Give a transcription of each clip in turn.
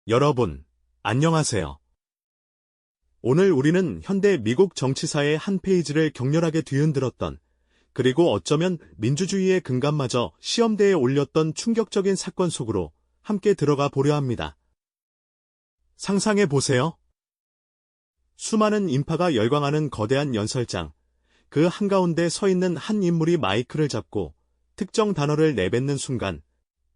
여러분, 안녕하세요. 오늘 우리는 현대 미국 정치사의 한 페이지를 격렬하게 뒤흔들었던, 그리고 어쩌면 민주주의의 근간마저 시험대에 올렸던 충격적인 사건 속으로 함께 들어가 보려 합니다. 상상해 보세요. 수많은 인파가 열광하는 거대한 연설장, 그 한가운데 서 있는 한 인물이 마이크를 잡고 특정 단어를 내뱉는 순간,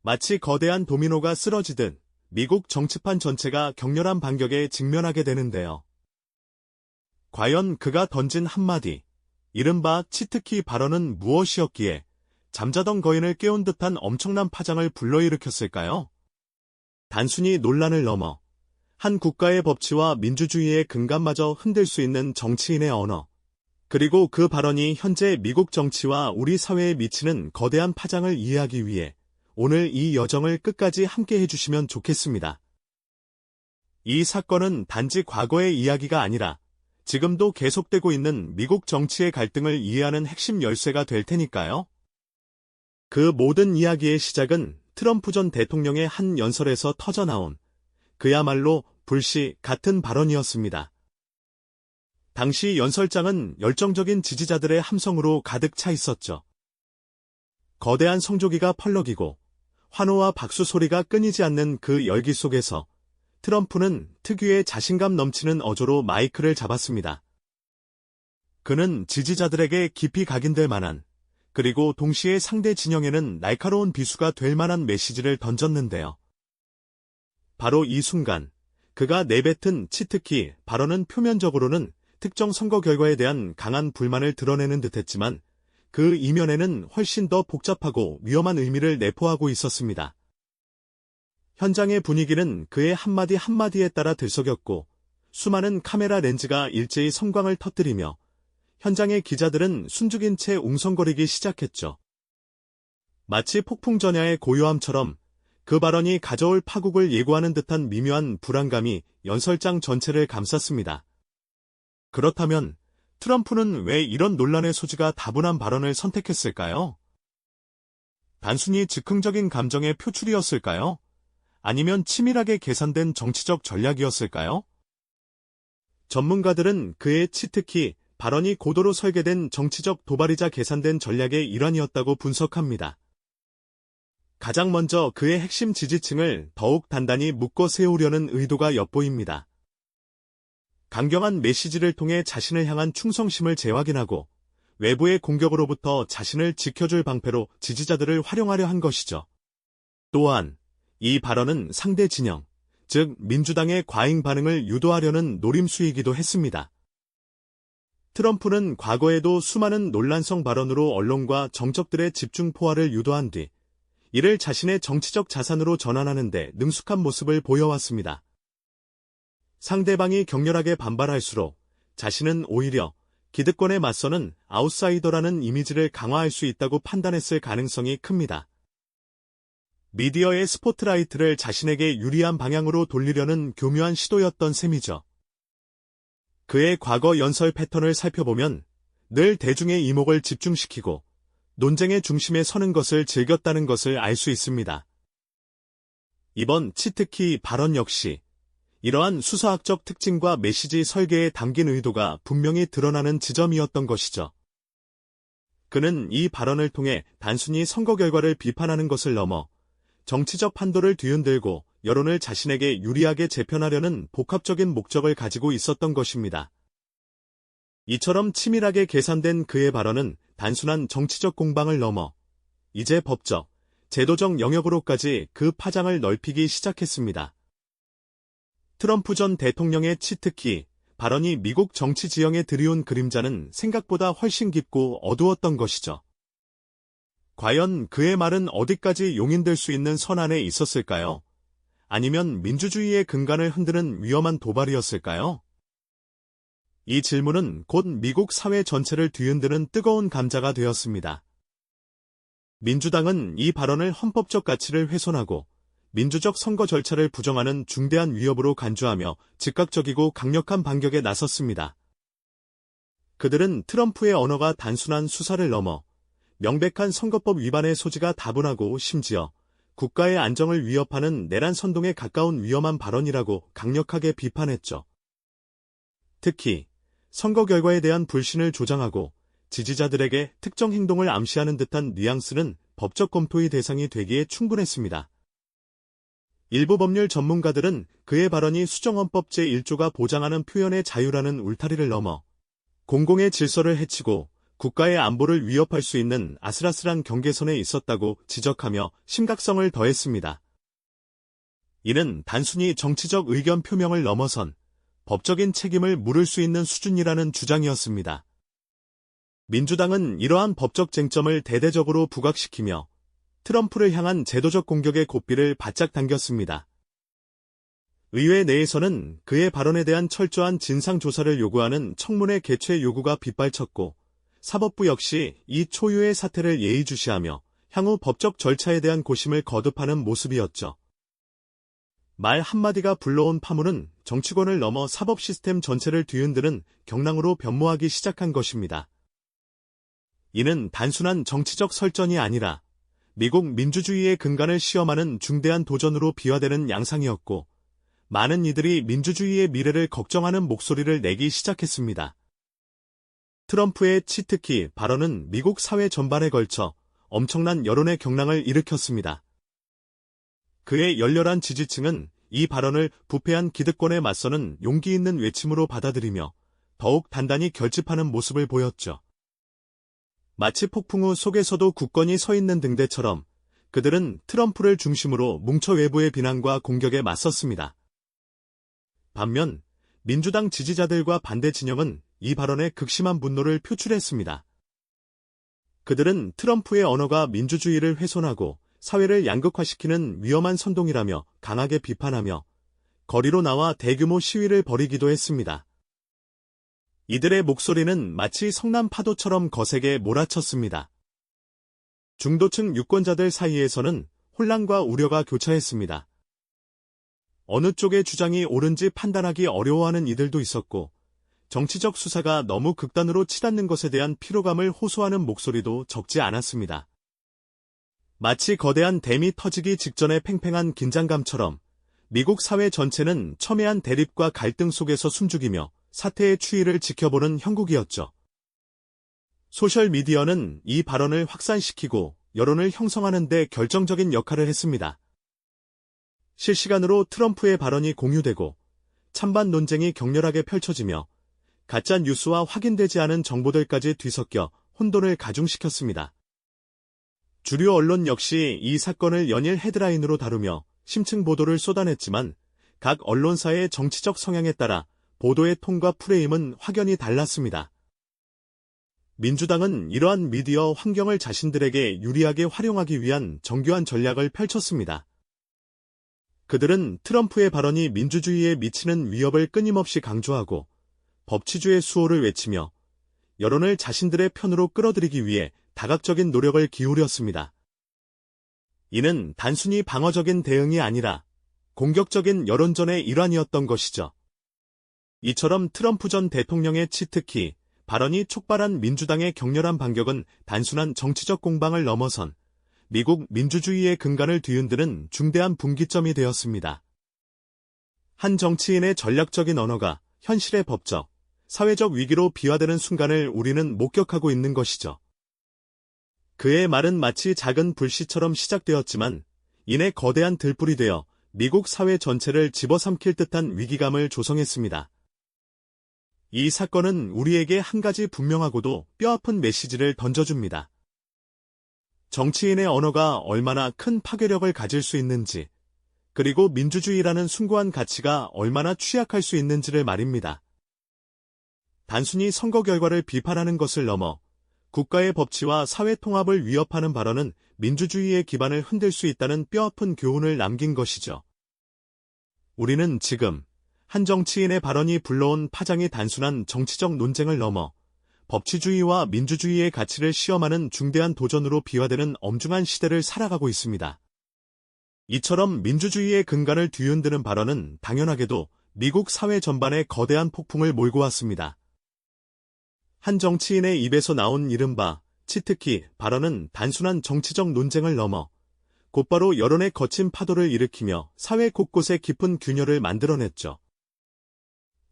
마치 거대한 도미노가 쓰러지듯 미국 정치판 전체가 격렬한 반격에 직면하게 되는데요. 과연 그가 던진 한마디, 이른바 치트키 발언은 무엇이었기에 잠자던 거인을 깨운 듯한 엄청난 파장을 불러일으켰을까요? 단순히 논란을 넘어 한 국가의 법치와 민주주의의 근간마저 흔들 수 있는 정치인의 언어, 그리고 그 발언이 현재 미국 정치와 우리 사회에 미치는 거대한 파장을 이해하기 위해 오늘 이 여정을 끝까지 함께 해주시면 좋겠습니다. 이 사건은 단지 과거의 이야기가 아니라 지금도 계속되고 있는 미국 정치의 갈등을 이해하는 핵심 열쇠가 될 테니까요. 그 모든 이야기의 시작은 트럼프 전 대통령의 한 연설에서 터져나온 그야말로 불씨 같은 발언이었습니다. 당시 연설장은 열정적인 지지자들의 함성으로 가득 차 있었죠. 거대한 성조기가 펄럭이고 환호와 박수 소리가 끊이지 않는 그 열기 속에서 트럼프는 특유의 자신감 넘치는 어조로 마이크를 잡았습니다. 그는 지지자들에게 깊이 각인될 만한, 그리고 동시에 상대 진영에는 날카로운 비수가 될 만한 메시지를 던졌는데요. 바로 이 순간, 그가 내뱉은 치트키 발언은 표면적으로는 특정 선거 결과에 대한 강한 불만을 드러내는 듯했지만 그 이면에는 훨씬 더 복잡하고 위험한 의미를 내포하고 있었습니다. 현장의 분위기는 그의 한마디 한마디에 따라 들썩였고 수많은 카메라 렌즈가 일제히 성광을 터뜨리며 현장의 기자들은 숨죽인 채 웅성거리기 시작했죠. 마치 폭풍 전야의 고요함처럼 그 발언이 가져올 파국을 예고하는 듯한 미묘한 불안감이 연설장 전체를 감쌌습니다. 그렇다면 트럼프는 왜 이런 논란의 소지가 다분한 발언을 선택했을까요? 단순히 즉흥적인 감정의 표출이었을까요? 아니면 치밀하게 계산된 정치적 전략이었을까요? 전문가들은 그의 치트키 발언이 고도로 설계된 정치적 도발이자 계산된 전략의 일환이었다고 분석합니다. 가장 먼저 그의 핵심 지지층을 더욱 단단히 묶어 세우려는 의도가 엿보입니다. 강경한 메시지를 통해 자신을 향한 충성심을 재확인하고 외부의 공격으로부터 자신을 지켜줄 방패로 지지자들을 활용하려 한 것이죠. 또한 이 발언은 상대 진영, 즉 민주당의 과잉 반응을 유도하려는 노림수이기도 했습니다. 트럼프는 과거에도 수많은 논란성 발언으로 언론과 정적들의 집중 포화를 유도한 뒤 이를 자신의 정치적 자산으로 전환하는 데 능숙한 모습을 보여왔습니다. 상대방이 격렬하게 반발할수록 자신은 오히려 기득권에 맞서는 아웃사이더라는 이미지를 강화할 수 있다고 판단했을 가능성이 큽니다. 미디어의 스포트라이트를 자신에게 유리한 방향으로 돌리려는 교묘한 시도였던 셈이죠. 그의 과거 연설 패턴을 살펴보면 늘 대중의 이목을 집중시키고 논쟁의 중심에 서는 것을 즐겼다는 것을 알 수 있습니다. 이번 치트키 발언 역시 이러한 수사학적 특징과 메시지 설계에 담긴 의도가 분명히 드러나는 지점이었던 것이죠. 그는 이 발언을 통해 단순히 선거 결과를 비판하는 것을 넘어 정치적 판도를 뒤흔들고 여론을 자신에게 유리하게 재편하려는 복합적인 목적을 가지고 있었던 것입니다. 이처럼 치밀하게 계산된 그의 발언은 단순한 정치적 공방을 넘어 이제 법적, 제도적 영역으로까지 그 파장을 넓히기 시작했습니다. 트럼프 전 대통령의 치트키 발언이 미국 정치 지형에 들이온 그림자는 생각보다 훨씬 깊고 어두웠던 것이죠. 과연 그의 말은 어디까지 용인될 수 있는 선 안에 있었을까요? 아니면 민주주의의 근간을 흔드는 위험한 도발이었을까요? 이 질문은 곧 미국 사회 전체를 뒤흔드는 뜨거운 감자가 되었습니다. 민주당은 이 발언을 헌법적 가치를 훼손하고 민주적 선거 절차를 부정하는 중대한 위협으로 간주하며 즉각적이고 강력한 반격에 나섰습니다. 그들은 트럼프의 언어가 단순한 수사를 넘어 명백한 선거법 위반의 소지가 다분하고 심지어 국가의 안정을 위협하는 내란 선동에 가까운 위험한 발언이라고 강력하게 비판했죠. 특히 선거 결과에 대한 불신을 조장하고 지지자들에게 특정 행동을 암시하는 듯한 뉘앙스는 법적 검토의 대상이 되기에 충분했습니다. 일부 법률 전문가들은 그의 발언이 수정헌법 제1조가 보장하는 표현의 자유라는 울타리를 넘어 공공의 질서를 해치고 국가의 안보를 위협할 수 있는 아슬아슬한 경계선에 있었다고 지적하며 심각성을 더했습니다. 이는 단순히 정치적 의견 표명을 넘어선 법적인 책임을 물을 수 있는 수준이라는 주장이었습니다. 민주당은 이러한 법적 쟁점을 대대적으로 부각시키며 트럼프를 향한 제도적 공격의 고삐를 바짝 당겼습니다. 의회 내에서는 그의 발언에 대한 철저한 진상조사를 요구하는 청문회 개최 요구가 빗발쳤고, 사법부 역시 이 초유의 사태를 예의주시하며 향후 법적 절차에 대한 고심을 거듭하는 모습이었죠. 말 한마디가 불러온 파문은 정치권을 넘어 사법 시스템 전체를 뒤흔드는 경랑으로 변모하기 시작한 것입니다. 이는 단순한 정치적 설전이 아니라 미국 민주주의의 근간을 시험하는 중대한 도전으로 비화되는 양상이었고, 많은 이들이 민주주의의 미래를 걱정하는 목소리를 내기 시작했습니다. 트럼프의 치트키 발언은 미국 사회 전반에 걸쳐 엄청난 여론의 경랑을 일으켰습니다. 그의 열렬한 지지층은 이 발언을 부패한 기득권에 맞서는 용기 있는 외침으로 받아들이며 더욱 단단히 결집하는 모습을 보였죠. 마치 폭풍 우 속에서도 굳건히 서 있는 등대처럼 그들은 트럼프를 중심으로 뭉쳐 외부의 비난과 공격에 맞섰습니다. 반면 민주당 지지자들과 반대 진영은 이 발언에 극심한 분노를 표출했습니다. 그들은 트럼프의 언어가 민주주의를 훼손하고 사회를 양극화시키는 위험한 선동이라며 강하게 비판하며 거리로 나와 대규모 시위를 벌이기도 했습니다. 이들의 목소리는 마치 성남 파도처럼 거세게 몰아쳤습니다. 중도층 유권자들 사이에서는 혼란과 우려가 교차했습니다. 어느 쪽의 주장이 옳은지 판단하기 어려워하는 이들도 있었고, 정치적 수사가 너무 극단으로 치닫는 것에 대한 피로감을 호소하는 목소리도 적지 않았습니다. 마치 거대한 댐이 터지기 직전의 팽팽한 긴장감처럼 미국 사회 전체는 첨예한 대립과 갈등 속에서 숨죽이며 사태의 추이를 지켜보는 형국이었죠. 소셜미디어는 이 발언을 확산시키고 여론을 형성하는 데 결정적인 역할을 했습니다. 실시간으로 트럼프의 발언이 공유되고 찬반 논쟁이 격렬하게 펼쳐지며 가짜 뉴스와 확인되지 않은 정보들까지 뒤섞여 혼돈을 가중시켰습니다. 주류 언론 역시 이 사건을 연일 헤드라인으로 다루며 심층 보도를 쏟아냈지만 각 언론사의 정치적 성향에 따라 보도의 톤과 프레임은 확연히 달랐습니다. 민주당은 이러한 미디어 환경을 자신들에게 유리하게 활용하기 위한 정교한 전략을 펼쳤습니다. 그들은 트럼프의 발언이 민주주의에 미치는 위협을 끊임없이 강조하고 법치주의 수호를 외치며 여론을 자신들의 편으로 끌어들이기 위해 다각적인 노력을 기울였습니다. 이는 단순히 방어적인 대응이 아니라 공격적인 여론전의 일환이었던 것이죠. 이처럼 트럼프 전 대통령의 치트키 발언이 촉발한 민주당의 격렬한 반격은 단순한 정치적 공방을 넘어선 미국 민주주의의 근간을 뒤흔드는 중대한 분기점이 되었습니다. 한 정치인의 전략적인 언어가 현실의 법적, 사회적 위기로 비화되는 순간을 우리는 목격하고 있는 것이죠. 그의 말은 마치 작은 불씨처럼 시작되었지만 이내 거대한 들불이 되어 미국 사회 전체를 집어삼킬 듯한 위기감을 조성했습니다. 이 사건은 우리에게 한 가지 분명하고도 뼈아픈 메시지를 던져줍니다. 정치인의 언어가 얼마나 큰 파괴력을 가질 수 있는지, 그리고 민주주의라는 숭고한 가치가 얼마나 취약할 수 있는지를 말입니다. 단순히 선거 결과를 비판하는 것을 넘어 국가의 법치와 사회 통합을 위협하는 발언은 민주주의의 기반을 흔들 수 있다는 뼈아픈 교훈을 남긴 것이죠. 우리는 지금 한 정치인의 발언이 불러온 파장이 단순한 정치적 논쟁을 넘어 법치주의와 민주주의의 가치를 시험하는 중대한 도전으로 비화되는 엄중한 시대를 살아가고 있습니다. 이처럼 민주주의의 근간을 뒤흔드는 발언은 당연하게도 미국 사회 전반에 거대한 폭풍을 몰고 왔습니다. 한 정치인의 입에서 나온 이른바 치트키 발언은 단순한 정치적 논쟁을 넘어 곧바로 여론의 거친 파도를 일으키며 사회 곳곳에 깊은 균열을 만들어냈죠.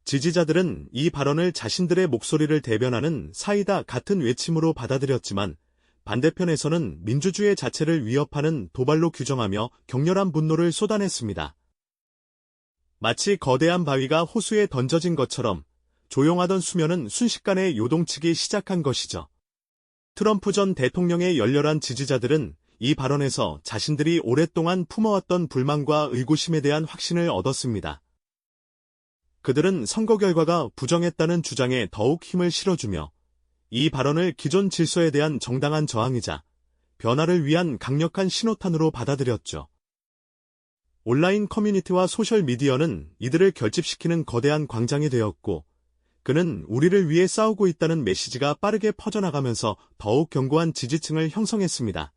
지지자들은 이 발언을 자신들의 목소리를 대변하는 사이다 같은 외침으로 받아들였지만 반대편에서는 민주주의 자체를 위협하는 도발로 규정하며 격렬한 분노를 쏟아냈습니다. 마치 거대한 바위가 호수에 던져진 것처럼 조용하던 수면은 순식간에 요동치기 시작한 것이죠. 트럼프 전 대통령의 열렬한 지지자들은 이 발언에서 자신들이 오랫동안 품어왔던 불만과 의구심에 대한 확신을 얻었습니다. 그들은 선거 결과가 부정했다는 주장에 더욱 힘을 실어주며 이 발언을 기존 질서에 대한 정당한 저항이자 변화를 위한 강력한 신호탄으로 받아들였죠. 온라인 커뮤니티와 소셜미디어는 이들을 결집시키는 거대한 광장이 되었고, 그는 우리를 위해 싸우고 있다는 메시지가 빠르게 퍼져나가면서 더욱 견고한 지지층을 형성했습니다.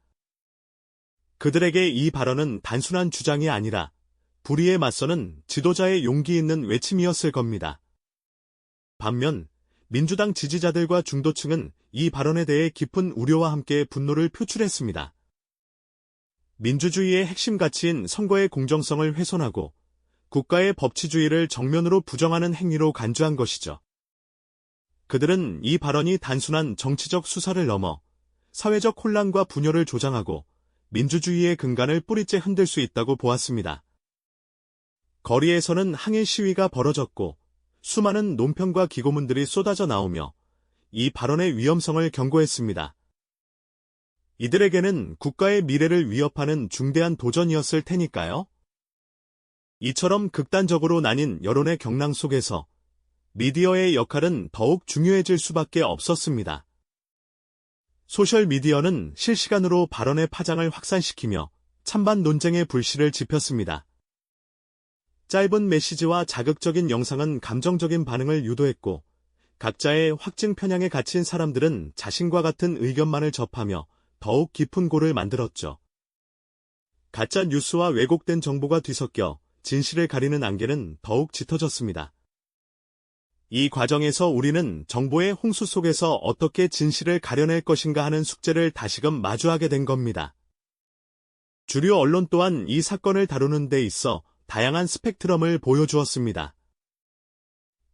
그들에게 이 발언은 단순한 주장이 아니라 불의에 맞서는 지도자의 용기 있는 외침이었을 겁니다. 반면 민주당 지지자들과 중도층은 이 발언에 대해 깊은 우려와 함께 분노를 표출했습니다. 민주주의의 핵심 가치인 선거의 공정성을 훼손하고 국가의 법치주의를 정면으로 부정하는 행위로 간주한 것이죠. 그들은 이 발언이 단순한 정치적 수사를 넘어 사회적 혼란과 분열을 조장하고 민주주의의 근간을 뿌리째 흔들 수 있다고 보았습니다. 거리에서는 항일 시위가 벌어졌고 수많은 논평과 기고문들이 쏟아져 나오며 이 발언의 위험성을 경고했습니다. 이들에게는 국가의 미래를 위협하는 중대한 도전이었을 테니까요. 이처럼 극단적으로 나뉜 여론의 경랑 속에서 미디어의 역할은 더욱 중요해질 수밖에 없었습니다. 소셜미디어는 실시간으로 발언의 파장을 확산시키며 찬반 논쟁의 불씨를 지폈습니다. 짧은 메시지와 자극적인 영상은 감정적인 반응을 유도했고, 각자의 확증 편향에 갇힌 사람들은 자신과 같은 의견만을 접하며 더욱 깊은 골을 만들었죠. 가짜 뉴스와 왜곡된 정보가 뒤섞여 진실을 가리는 안개는 더욱 짙어졌습니다. 이 과정에서 우리는 정보의 홍수 속에서 어떻게 진실을 가려낼 것인가 하는 숙제를 다시금 마주하게 된 겁니다. 주류 언론 또한 이 사건을 다루는 데 있어 다양한 스펙트럼을 보여주었습니다.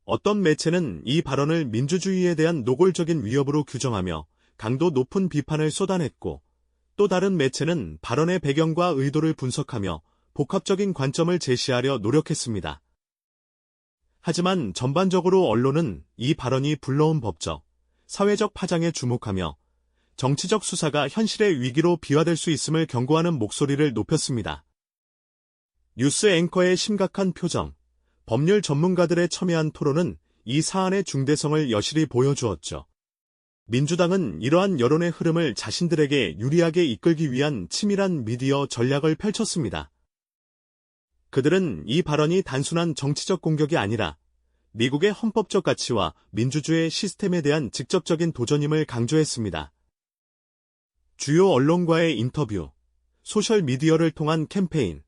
어떤 매체는 이 발언을 민주주의에 대한 노골적인 위협으로 규정하며 강도 높은 비판을 쏟아냈고, 또 다른 매체는 발언의 배경과 의도를 분석하며 복합적인 관점을 제시하려 노력했습니다. 하지만 전반적으로 언론은 이 발언이 불러온 법적, 사회적 파장에 주목하며 정치적 수사가 현실의 위기로 비화될 수 있음을 경고하는 목소리를 높였습니다. 뉴스 앵커의 심각한 표정, 법률 전문가들의 첨예한 토론은 이 사안의 중대성을 여실히 보여주었죠. 민주당은 이러한 여론의 흐름을 자신들에게 유리하게 이끌기 위한 치밀한 미디어 전략을 펼쳤습니다. 그들은 이 발언이 단순한 정치적 공격이 아니라 미국의 헌법적 가치와 민주주의 시스템에 대한 직접적인 도전임을 강조했습니다. 주요 언론과의 인터뷰, 소셜미디어를 통한 캠페인,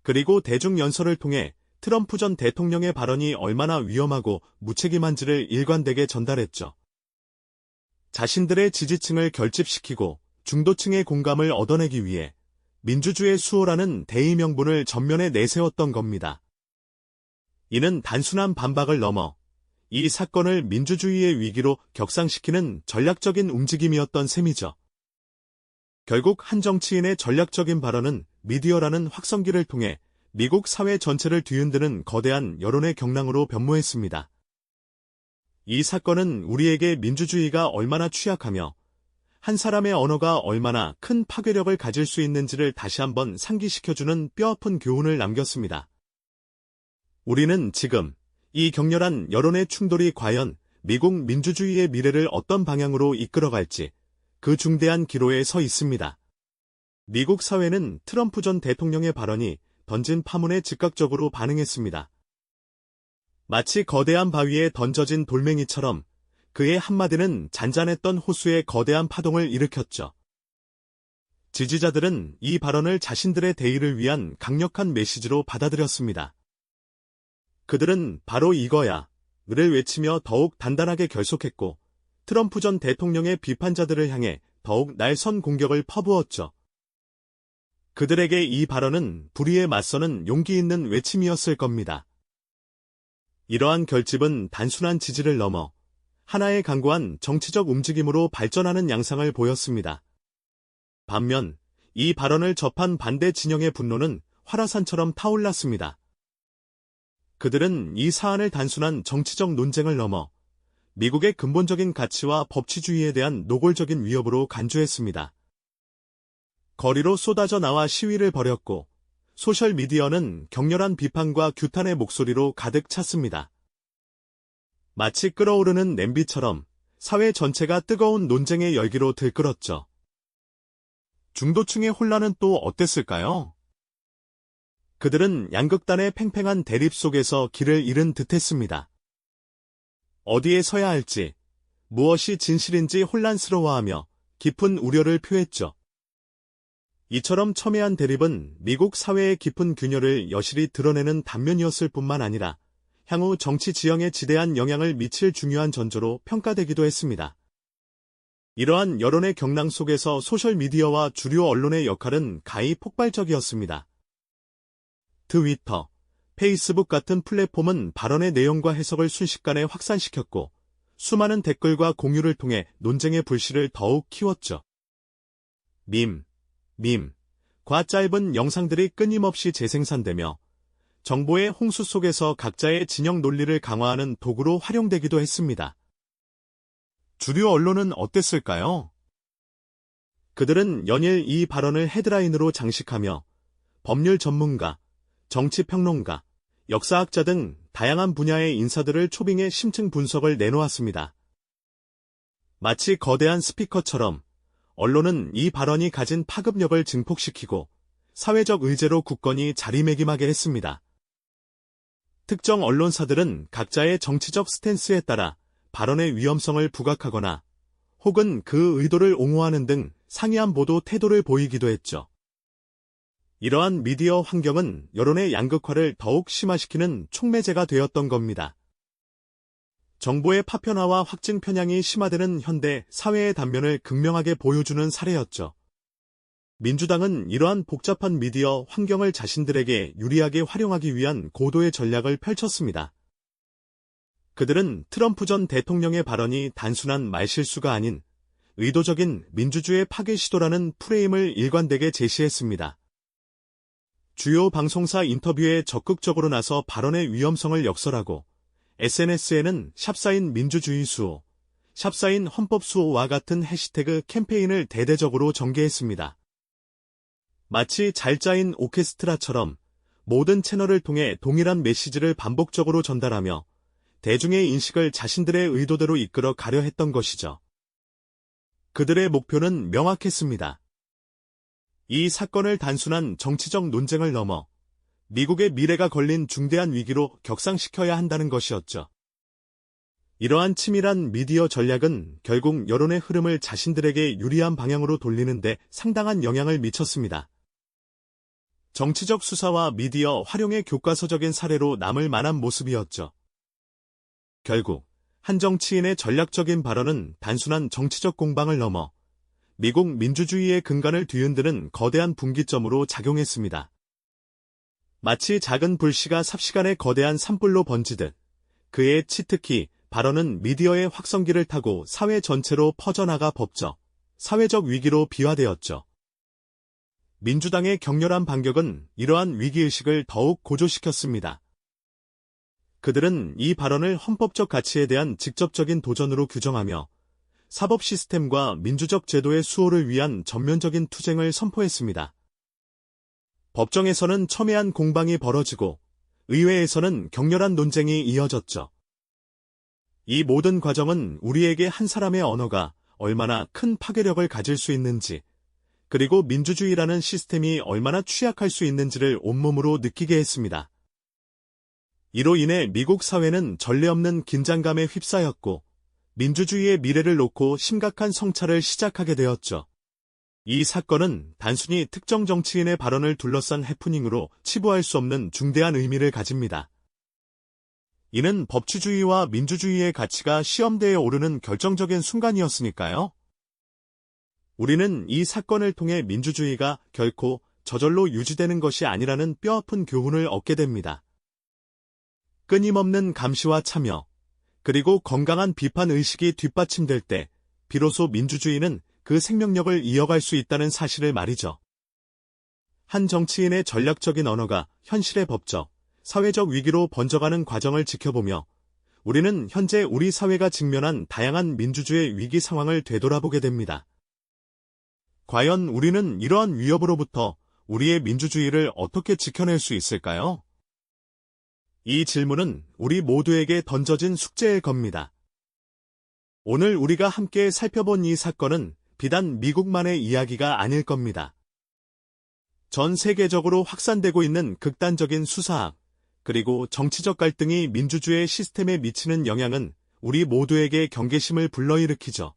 그리고 대중연설을 통해 트럼프 전 대통령의 발언이 얼마나 위험하고 무책임한지를 일관되게 전달했죠. 자신들의 지지층을 결집시키고 중도층의 공감을 얻어내기 위해 민주주의 수호라는 대의 명분을 전면에 내세웠던 겁니다. 이는 단순한 반박을 넘어 이 사건을 민주주의의 위기로 격상시키는 전략적인 움직임이었던 셈이죠. 결국 한 정치인의 전략적인 발언은 미디어라는 확성기를 통해 미국 사회 전체를 뒤흔드는 거대한 여론의 경랑으로 변모했습니다. 이 사건은 우리에게 민주주의가 얼마나 취약하며 한 사람의 언어가 얼마나 큰 파괴력을 가질 수 있는지를 다시 한번 상기시켜주는 뼈아픈 교훈을 남겼습니다. 우리는 지금 이 격렬한 여론의 충돌이 과연 미국 민주주의의 미래를 어떤 방향으로 이끌어갈지 그 중대한 기로에 서 있습니다. 미국 사회는 트럼프 전 대통령의 발언이 던진 파문에 즉각적으로 반응했습니다. 마치 거대한 바위에 던져진 돌멩이처럼 그의 한마디는 잔잔했던 호수의 거대한 파동을 일으켰죠. 지지자들은 이 발언을 자신들의 대의를 위한 강력한 메시지로 받아들였습니다. 그들은 바로 이거야, 를 외치며 더욱 단단하게 결속했고, 트럼프 전 대통령의 비판자들을 향해 더욱 날선 공격을 퍼부었죠. 그들에게 이 발언은 불의에 맞서는 용기 있는 외침이었을 겁니다. 이러한 결집은 단순한 지지를 넘어 하나의 강고한 정치적 움직임으로 발전하는 양상을 보였습니다. 반면 이 발언을 접한 반대 진영의 분노는 활화산처럼 타올랐습니다. 그들은 이 사안을 단순한 정치적 논쟁을 넘어 미국의 근본적인 가치와 법치주의에 대한 노골적인 위협으로 간주했습니다. 거리로 쏟아져 나와 시위를 벌였고 소셜미디어는 격렬한 비판과 규탄의 목소리로 가득 찼습니다. 마치 끓어오르는 냄비처럼 사회 전체가 뜨거운 논쟁의 열기로 들끓었죠. 중도층의 혼란은 또 어땠을까요? 그들은 양극단의 팽팽한 대립 속에서 길을 잃은 듯했습니다. 어디에 서야 할지, 무엇이 진실인지 혼란스러워하며 깊은 우려를 표했죠. 이처럼 첨예한 대립은 미국 사회의 깊은 균열을 여실히 드러내는 단면이었을 뿐만 아니라 향후 정치 지형에 지대한 영향을 미칠 중요한 전조로 평가되기도 했습니다. 이러한 여론의 경랑 속에서 소셜미디어와 주류 언론의 역할은 가히 폭발적이었습니다. 트위터, 페이스북 같은 플랫폼은 발언의 내용과 해석을 순식간에 확산시켰고 수많은 댓글과 공유를 통해 논쟁의 불씨를 더욱 키웠죠. 과 짧은 영상들이 끊임없이 재생산되며 정보의 홍수 속에서 각자의 진영 논리를 강화하는 도구로 활용되기도 했습니다. 주류 언론은 어땠을까요? 그들은 연일 이 발언을 헤드라인으로 장식하며 법률 전문가, 정치평론가, 역사학자 등 다양한 분야의 인사들을 초빙해 심층 분석을 내놓았습니다. 마치 거대한 스피커처럼 언론은 이 발언이 가진 파급력을 증폭시키고 사회적 의제로 굳건히 자리매김하게 했습니다. 특정 언론사들은 각자의 정치적 스탠스에 따라 발언의 위험성을 부각하거나 혹은 그 의도를 옹호하는 등 상이한 보도 태도를 보이기도 했죠. 이러한 미디어 환경은 여론의 양극화를 더욱 심화시키는 촉매제가 되었던 겁니다. 정보의 파편화와 확증 편향이 심화되는 현대 사회의 단면을 극명하게 보여주는 사례였죠. 민주당은 이러한 복잡한 미디어 환경을 자신들에게 유리하게 활용하기 위한 고도의 전략을 펼쳤습니다. 그들은 트럼프 전 대통령의 발언이 단순한 말실수가 아닌 의도적인 민주주의 파괴 시도라는 프레임을 일관되게 제시했습니다. 주요 방송사 인터뷰에 적극적으로 나서 발언의 위험성을 역설하고 SNS에는 샵사인 민주주의 수호, 샵사인 헌법 수호와 같은 해시태그 캠페인을 대대적으로 전개했습니다. 마치 잘 짜인 오케스트라처럼 모든 채널을 통해 동일한 메시지를 반복적으로 전달하며 대중의 인식을 자신들의 의도대로 이끌어 가려 했던 것이죠. 그들의 목표는 명확했습니다. 이 사건을 단순한 정치적 논쟁을 넘어 미국의 미래가 걸린 중대한 위기로 격상시켜야 한다는 것이었죠. 이러한 치밀한 미디어 전략은 결국 여론의 흐름을 자신들에게 유리한 방향으로 돌리는 데 상당한 영향을 미쳤습니다. 정치적 수사와 미디어 활용의 교과서적인 사례로 남을 만한 모습이었죠. 결국 한 정치인의 전략적인 발언은 단순한 정치적 공방을 넘어 미국 민주주의의 근간을 뒤흔드는 거대한 분기점으로 작용했습니다. 마치 작은 불씨가 삽시간에 거대한 산불로 번지듯 그의 치트키 발언은 미디어의 확성기를 타고 사회 전체로 퍼져나가 법적, 사회적 위기로 비화되었죠. 민주당의 격렬한 반격은 이러한 위기의식을 더욱 고조시켰습니다. 그들은 이 발언을 헌법적 가치에 대한 직접적인 도전으로 규정하며 사법 시스템과 민주적 제도의 수호를 위한 전면적인 투쟁을 선포했습니다. 법정에서는 첨예한 공방이 벌어지고 의회에서는 격렬한 논쟁이 이어졌죠. 이 모든 과정은 우리에게 한 사람의 언어가 얼마나 큰 파괴력을 가질 수 있는지, 그리고 민주주의라는 시스템이 얼마나 취약할 수 있는지를 온몸으로 느끼게 했습니다. 이로 인해 미국 사회는 전례 없는 긴장감에 휩싸였고 민주주의의 미래를 놓고 심각한 성찰을 시작하게 되었죠. 이 사건은 단순히 특정 정치인의 발언을 둘러싼 해프닝으로 치부할 수 없는 중대한 의미를 가집니다. 이는 법치주의와 민주주의의 가치가 시험대에 오르는 결정적인 순간이었으니까요. 우리는 이 사건을 통해 민주주의가 결코 저절로 유지되는 것이 아니라는 뼈아픈 교훈을 얻게 됩니다. 끊임없는 감시와 참여, 그리고 건강한 비판 의식이 뒷받침될 때 비로소 민주주의는 그 생명력을 이어갈 수 있다는 사실을 말이죠. 한 정치인의 전략적인 언어가 현실의 법적, 사회적 위기로 번져가는 과정을 지켜보며 우리는 현재 우리 사회가 직면한 다양한 민주주의 위기 상황을 되돌아보게 됩니다. 과연 우리는 이러한 위협으로부터 우리의 민주주의를 어떻게 지켜낼 수 있을까요? 이 질문은 우리 모두에게 던져진 숙제일 겁니다. 오늘 우리가 함께 살펴본 이 사건은 비단 미국만의 이야기가 아닐 겁니다. 전 세계적으로 확산되고 있는 극단적인 수사학, 그리고 정치적 갈등이 민주주의 시스템에 미치는 영향은 우리 모두에게 경계심을 불러일으키죠.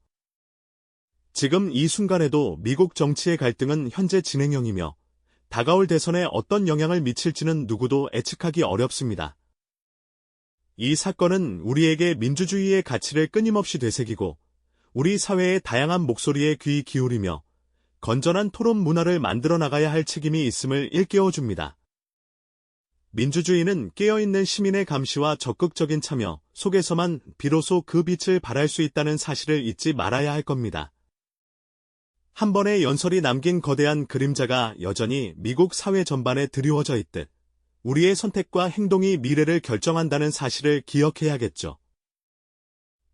지금 이 순간에도 미국 정치의 갈등은 현재 진행형이며 다가올 대선에 어떤 영향을 미칠지는 누구도 예측하기 어렵습니다. 이 사건은 우리에게 민주주의의 가치를 끊임없이 되새기고 우리 사회의 다양한 목소리에 귀 기울이며 건전한 토론 문화를 만들어 나가야 할 책임이 있음을 일깨워줍니다. 민주주의는 깨어있는 시민의 감시와 적극적인 참여 속에서만 비로소 그 빛을 발할 수 있다는 사실을 잊지 말아야 할 겁니다. 한 번의 연설이 남긴 거대한 그림자가 여전히 미국 사회 전반에 드리워져 있듯 우리의 선택과 행동이 미래를 결정한다는 사실을 기억해야겠죠.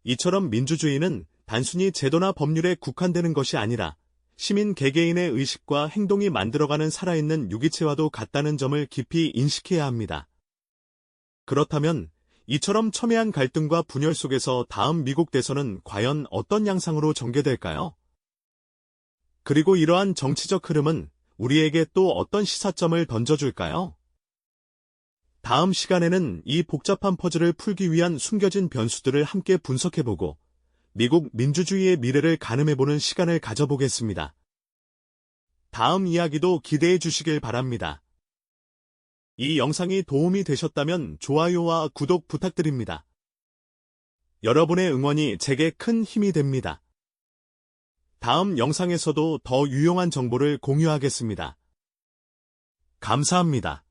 이처럼 민주주의는 단순히 제도나 법률에 국한되는 것이 아니라 시민 개개인의 의식과 행동이 만들어가는 살아있는 유기체와도 같다는 점을 깊이 인식해야 합니다. 그렇다면 이처럼 첨예한 갈등과 분열 속에서 다음 미국 대선은 과연 어떤 양상으로 전개될까요? 그리고 이러한 정치적 흐름은 우리에게 또 어떤 시사점을 던져줄까요? 다음 시간에는 이 복잡한 퍼즐을 풀기 위한 숨겨진 변수들을 함께 분석해보고 미국 민주주의의 미래를 가늠해보는 시간을 가져보겠습니다. 다음 이야기도 기대해 주시길 바랍니다. 이 영상이 도움이 되셨다면 좋아요와 구독 부탁드립니다. 여러분의 응원이 제게 큰 힘이 됩니다. 다음 영상에서도 더 유용한 정보를 공유하겠습니다. 감사합니다.